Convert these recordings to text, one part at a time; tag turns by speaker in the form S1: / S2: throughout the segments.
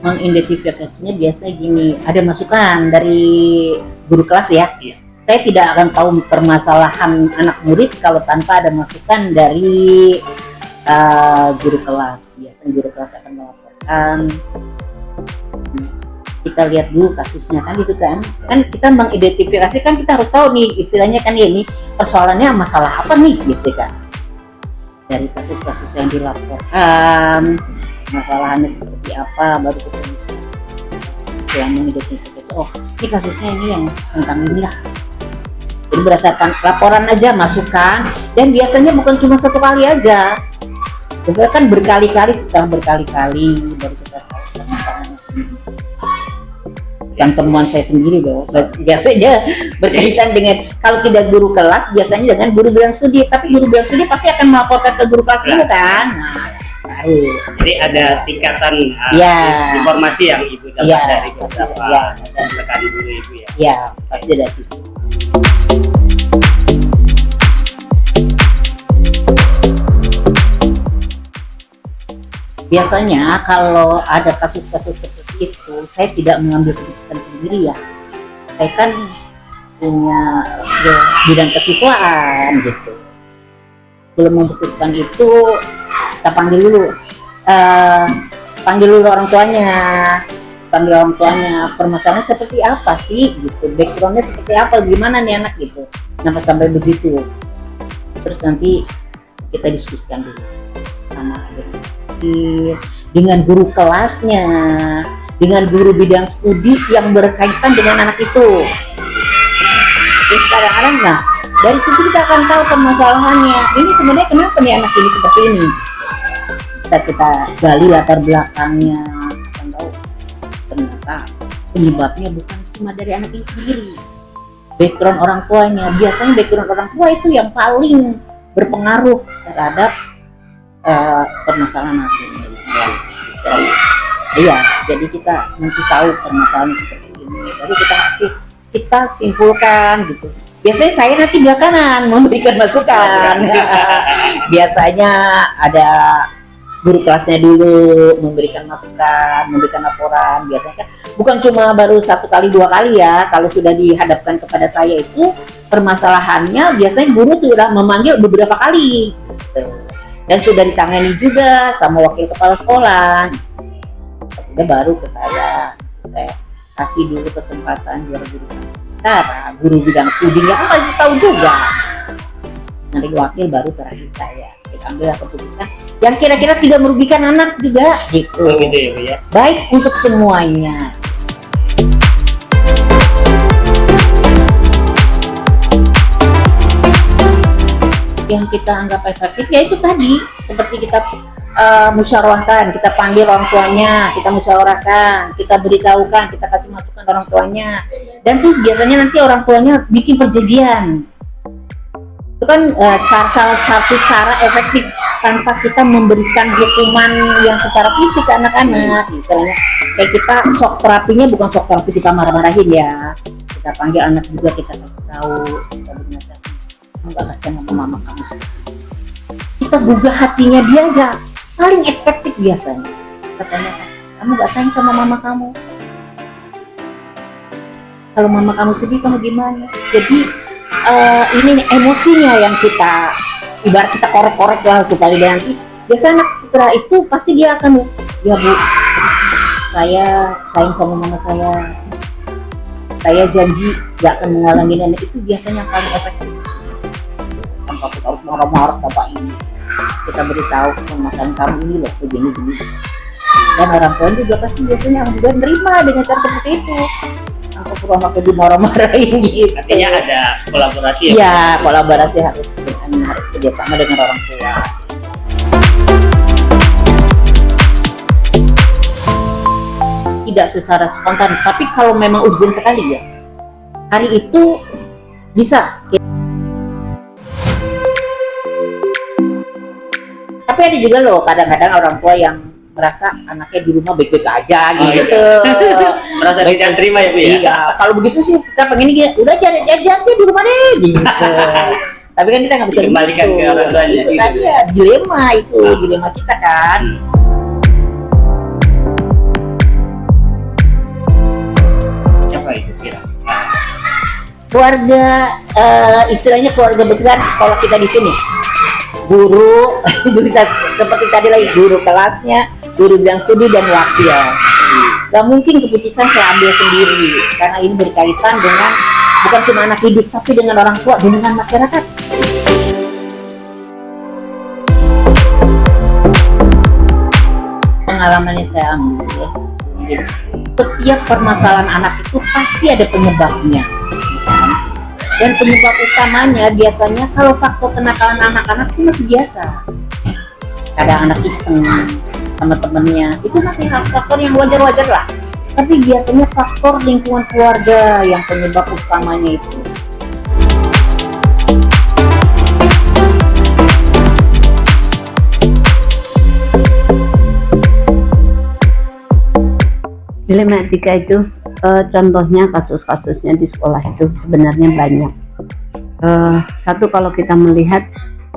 S1: mengidentifikasinya biasanya gini, ada masukan dari guru kelas ya.
S2: Iya.
S1: Saya tidak akan tahu permasalahan anak murid kalau tanpa ada masukan dari guru kelas. Biasanya guru kelas akan melaporkan. Kita lihat dulu kasusnya kan gitu kan kita mengidentifikasi kan kita harus tahu nih istilahnya kan ini persoalannya masalah apa nih gitu kan, dari kasus-kasus yang dilaporkan masalahnya seperti apa baru kita bisa yang mengidentifikasi ini kasusnya ini yang tentang inilah. Jadi berdasarkan laporan aja masukan, dan biasanya bukan cuma satu kali aja, biasanya kan berkali-kali, setelah berkali-kali baru kita tahu permasalahannya. Yang temuan saya sendiri loh, biasanya berkaitan dengan kalau tidak guru kelas biasanya dengan guru bidang studi, tapi guru bidang studi pasti akan melaporkan ke guru kelas dulu kan. Baru.
S2: Jadi ada tingkatan informasi yang ibu dapat dari beberapa rekan guru ibu ya.
S1: Iya, pasti ada situ. Biasanya kalau ada kasus-kasus seperti itu, saya tidak mengambil keputusan sendiri ya. Saya kan punya bidang kesiswaan gitu. Belum memutuskan itu, kita panggil dulu. Panggil dulu orang tuanya. Panggil orang tuanya, permasalahannya seperti apa sih gitu. Backgroundnya seperti apa, gimana nih anak gitu. Kenapa sampai begitu. Terus nanti kita diskusikan dulu sama dengan guru kelasnya, dengan guru bidang studi yang berkaitan dengan anak itu. Terus kadang-kadang dari situ kita akan tahu permasalahannya. Ini sebenarnya kenapa nih anak ini seperti ini? Kita gali latar belakangnya, akan tahu ternyata penyebabnya bukan cuma dari anak ini sendiri. Background orang tuanya, biasanya background orang tua itu yang paling berpengaruh terhadap permasalahan hati ini. Iya, jadi kita nanti tahu permasalahan seperti ini. Jadi kita simpulkan gitu. Biasanya saya nanti belakangan memberikan masukan. Biasanya ada guru kelasnya dulu memberikan masukan, memberikan laporan. Biasanya kan bukan cuma baru 1 kali 2 kali ya. Kalau sudah dihadapkan kepada saya itu permasalahannya biasanya guru sudah memanggil beberapa kali. Gitu. Dan sudah ditangani juga sama wakil kepala sekolah. Udah baru ke saya kasih dulu kesempatan biar guru sementara guru bidang studinya kan pasti tahu juga. Nanti wakil baru terakhir saya. Kita ambil keputusan yang kira-kira tidak merugikan anak juga gitu.
S2: Gitu ya Bu ya.
S1: Baik untuk semuanya. Yang kita anggap efektif ya itu tadi seperti kita musyawarahkan, kita panggil orang tuanya, kita musyawarahkan, kita beritahukan, kita kasih masukan orang tuanya, dan tuh biasanya nanti orang tuanya bikin perjanjian. Itu kan salah satu cara efektif tanpa kita memberikan hukuman yang secara fisik ke anak-anak. Misalnya kayak kita shock terapinya bukan shock terapi kita marah-marahin ya, kita panggil anak juga, kita kasih tahu, kita bernasihat. Enggak kasihan sama mama kamu seperti itu. Kita gugah hatinya dia aja, paling efektif biasanya. Katanya kamu gak sayang sama mama kamu. Kalau mama kamu sedih kamu gimana? Jadi ini emosinya yang kita ibarat kita korek-korek lah supaya dia nanti. Biasanya setelah itu pasti dia akan ya Bu, saya sayang sama mama saya janji gak akan mengulangi nenek. Itu biasanya yang paling efektif. Tanpa kita harus marah-marah bapak ini, kita beritahu permasalahan kamu ini loh begini, dan orang tua juga pasti biasanya juga menerima dengan cara seperti itu. Aku kurang pakai dimarah-marahin gitu.
S2: Artinya ada kolaborasi ya?
S1: Iya, kolaborasi harus kerjasama dengan orang tua. Tidak secara spontan, tapi kalau memang urgent sekali ya, hari itu bisa. Tapi ada juga loh kadang-kadang orang tua yang merasa anaknya di rumah baik-baik aja gitu.
S2: Merasa tidak terima ya Bu ya?
S1: Iya, kalau begitu sih kita pengen udah jadi di rumah deh gitu. Tapi kan kita nggak bisa
S2: dikembalikan ke orang tuanya.
S1: Itu tadi ya dilema itu, dilema kita kan. keluarga, istilahnya keluarga besar. Kalau kita di sini guru seperti tadi lagi, guru kelasnya, guru bilang studi dan wakil. Gak mungkin keputusan saya ambil sendiri, karena ini berkaitan dengan bukan cuma anak didik, tapi dengan orang tua dan dengan masyarakat. Pengalamannya saya ambil, setiap permasalahan anak itu pasti ada penyebabnya, kan? Dan penyebab utamanya biasanya kalau faktor kenakalan anak-anak itu masih biasa. Kadang anak iseng sama temennya, itu masih faktor yang wajar-wajar lah. Tapi biasanya faktor lingkungan keluarga yang penyebab utamanya itu.
S3: Dilema etika itu contohnya kasus-kasusnya di sekolah itu sebenarnya banyak. Satu, kalau kita melihat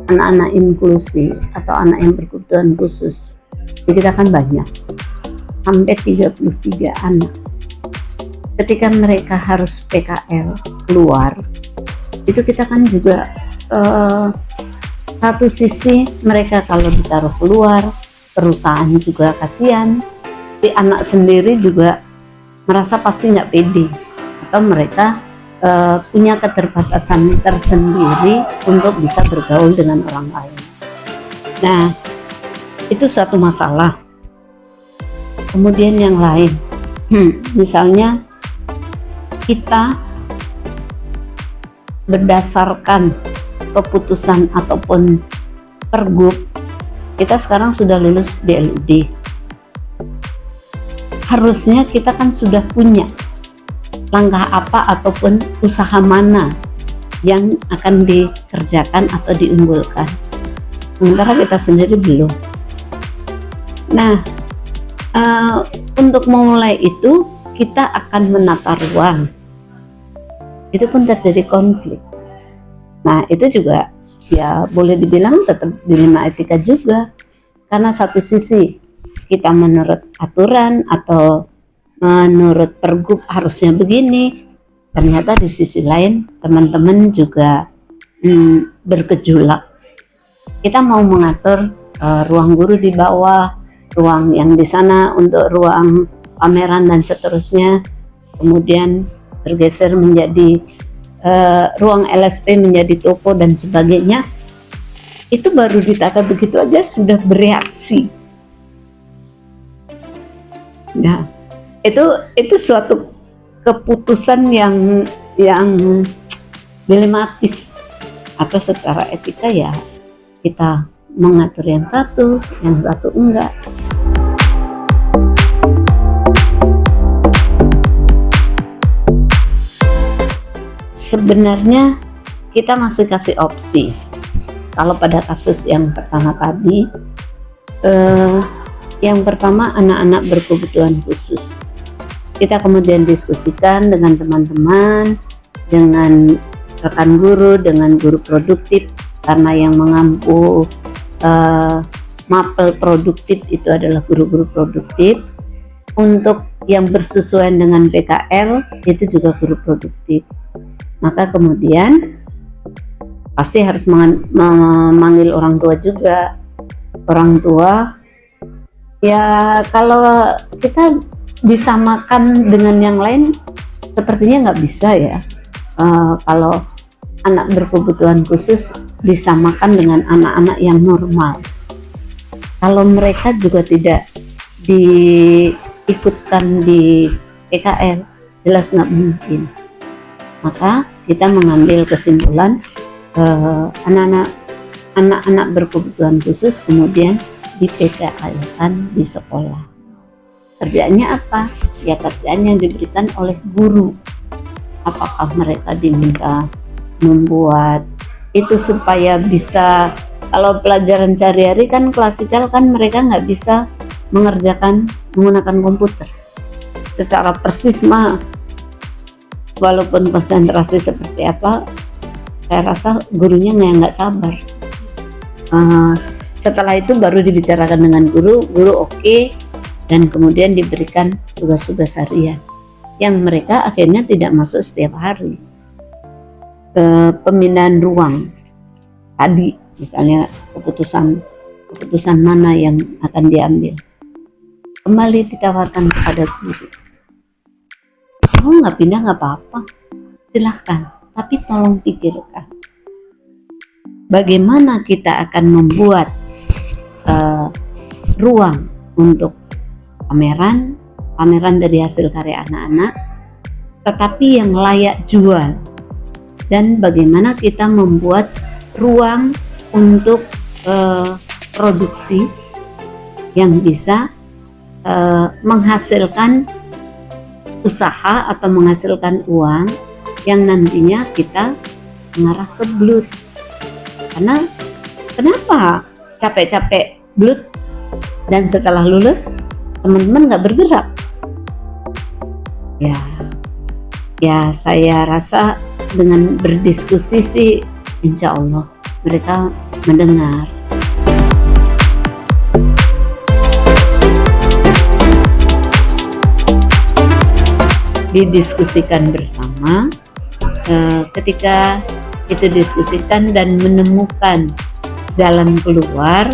S3: anak-anak inklusi atau anak yang berkebutuhan khusus, di kita kan banyak, sampai 33 anak. Ketika mereka harus PKL keluar, itu kita kan juga satu sisi mereka kalau ditaruh keluar, perusahaan juga kasihan, si anak sendiri juga merasa pasti nggak pede, atau mereka punya keterbatasan tersendiri untuk bisa bergaul dengan orang lain. Nah, itu satu masalah. Kemudian yang lain, misalnya kita berdasarkan keputusan ataupun pergub, kita sekarang sudah lulus BLUD. Harusnya kita kan sudah punya langkah apa ataupun usaha mana yang akan dikerjakan atau diunggulkan. Sementara kita sendiri belum. Nah, untuk memulai itu kita akan menata ruang. Itu pun terjadi konflik. Nah, itu juga ya boleh dibilang tetap dilema etika juga. Karena satu sisi kita menurut aturan atau menurut pergub harusnya begini, ternyata di sisi lain teman-teman juga bergejolak. Kita mau mengatur ruang guru di bawah, ruang yang di sana untuk ruang pameran dan seterusnya, kemudian bergeser menjadi ruang LSP menjadi toko dan sebagainya. Itu baru ditata begitu aja sudah bereaksi. Nah, itu suatu keputusan yang dilematis, atau secara etika ya kita mengatur yang satu enggak. Sebenarnya kita masih kasih opsi. Kalau pada kasus yang pertama tadi, yang pertama anak-anak berkebutuhan khusus, kita kemudian diskusikan dengan teman-teman, dengan rekan guru, dengan guru produktif, karena yang mengampu mapel produktif itu adalah guru-guru produktif. Untuk yang bersesuaian dengan PKL itu juga guru produktif. Maka kemudian pasti harus memanggil orang tua juga. Orang tua ya, kalau kita disamakan dengan yang lain sepertinya nggak bisa ya. Kalau anak berkebutuhan khusus disamakan dengan anak-anak yang normal, kalau mereka juga tidak diikutkan di PKL, jelas nggak mungkin. Maka kita mengambil kesimpulan anak-anak berkebutuhan khusus kemudian di PKL-kan di sekolah. Kerjaannya apa? Ya kerjaan yang diberikan oleh guru. Apakah mereka diminta membuat itu supaya bisa, kalau pelajaran sehari-hari kan klasikal kan mereka nggak bisa mengerjakan menggunakan komputer secara persis mah, walaupun konsentrasi seperti apa, saya rasa gurunya nggak sabar. Setelah itu baru dibicarakan dengan guru oke, dan kemudian diberikan tugas-tugas harian yang mereka akhirnya tidak masuk setiap hari. pemindahan ruang tadi, misalnya keputusan mana yang akan diambil, kembali ditawarkan kepada guru. Oh, nggak pindah nggak apa-apa, silahkan, tapi tolong pikirkan bagaimana kita akan membuat ruang untuk pameran dari hasil karya anak-anak, tetapi yang layak jual, dan bagaimana kita membuat ruang untuk produksi yang bisa menghasilkan usaha atau menghasilkan uang yang nantinya kita mengarah ke BLUT. Karena kenapa capek-capek BLUT dan setelah lulus teman-teman nggak bergerak? Ya saya rasa dengan berdiskusi sih insya Allah mereka mendengar. Didiskusikan bersama, ketika itu diskusikan dan menemukan jalan keluar,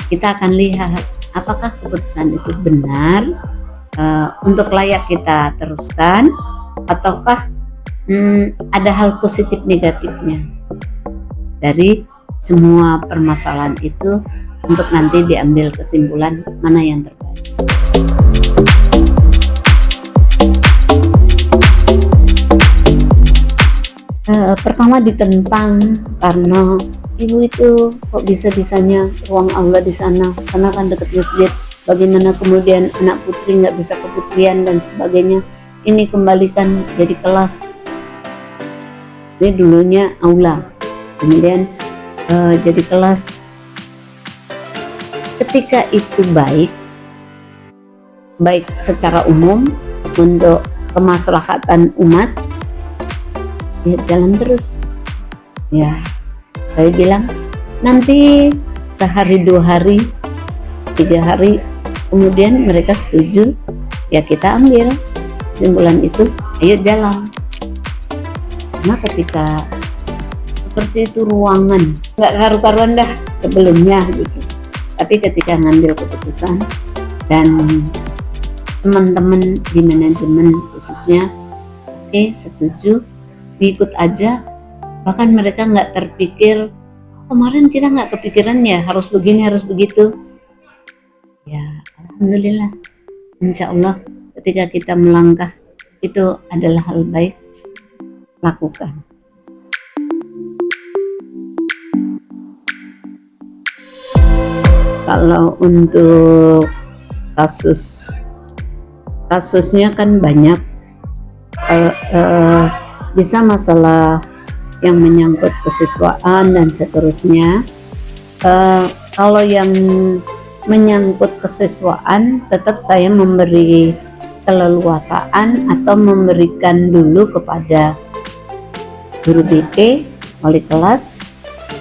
S3: kita akan lihat apakah keputusan itu benar, untuk layak kita teruskan, ataukah ada hal positif negatifnya dari semua permasalahan itu, untuk nanti diambil kesimpulan mana yang terbaik. Pertama ditentang karena ibu itu kok bisa-bisanya ruang aula di sana kan dekat masjid, bagaimana kemudian anak putri nggak bisa keputrian dan sebagainya, ini kembalikan jadi kelas. Ini dulunya aula, kemudian jadi kelas. Ketika itu baik secara umum untuk kemaslahatan umat, ya jalan terus. Ya saya bilang nanti sehari, 2 hari, 3 hari kemudian mereka setuju, ya kita ambil kesimpulan itu, ayo jalan. Karena ketika seperti itu ruangan nggak karu-karuan dah sebelumnya gitu, tapi ketika ngambil keputusan dan teman-teman di manajemen khususnya oke, setuju, diikut aja. Bahkan mereka nggak terpikir, kemarin kita nggak kepikiran ya harus begini harus begitu. Ya alhamdulillah, insya Allah ketika kita melangkah itu adalah hal baik, lakukan. Kalau untuk kasusnya kan banyak, bisa masalah yang menyangkut kesiswaan dan seterusnya. Kalau yang menyangkut kesiswaan, tetap saya memberi keleluasaan atau memberikan dulu kepada guru BP, wali kelas,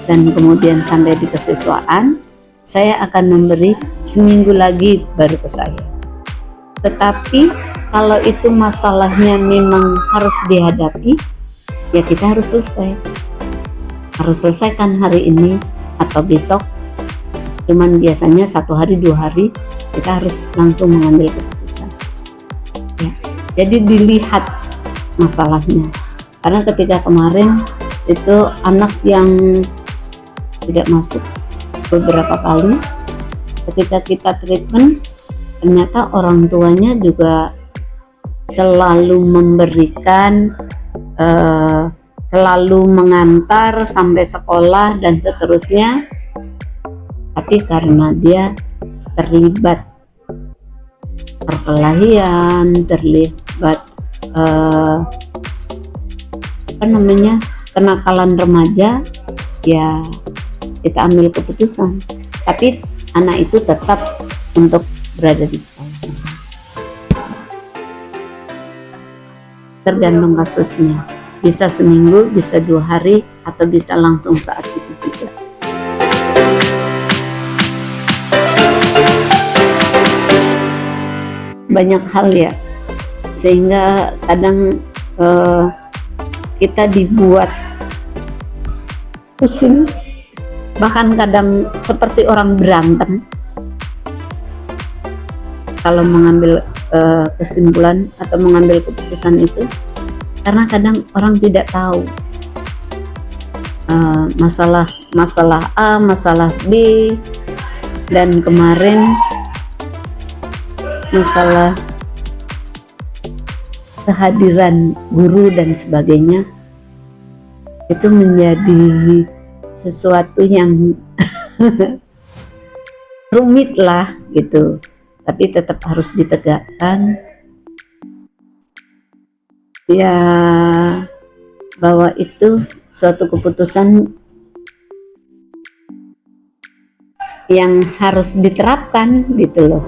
S3: dan kemudian sampai di kesiswaan, saya akan memberi seminggu lagi baru ke saya. Tetapi kalau itu masalahnya memang harus dihadapi, ya kita harus selesaikan hari ini atau besok. Cuman biasanya 1 hari 2 hari kita harus langsung mengambil keputusan. Ya, jadi dilihat masalahnya. Karena ketika kemarin itu anak yang tidak masuk beberapa kali, ketika kita treatment ternyata orang tuanya juga selalu memberikan, selalu mengantar sampai sekolah dan seterusnya, tapi karena dia terlibat perkelahian, terlibat kenakalan remaja, ya kita ambil keputusan, tapi anak itu tetap untuk berada di sekolah. Tergantung kasusnya, bisa seminggu, bisa 2 hari, atau bisa langsung saat itu juga. Banyak hal ya, sehingga kadang kita dibuat pusing, bahkan kadang seperti orang berantem kalau mengambil kesimpulan atau mengambil keputusan itu, karena kadang orang tidak tahu masalah A, masalah B, dan kemarin masalah kehadiran guru dan sebagainya, itu menjadi sesuatu yang rumit lah gitu, tapi tetap harus ditegakkan ya, bahwa itu suatu keputusan yang harus diterapkan gitu loh.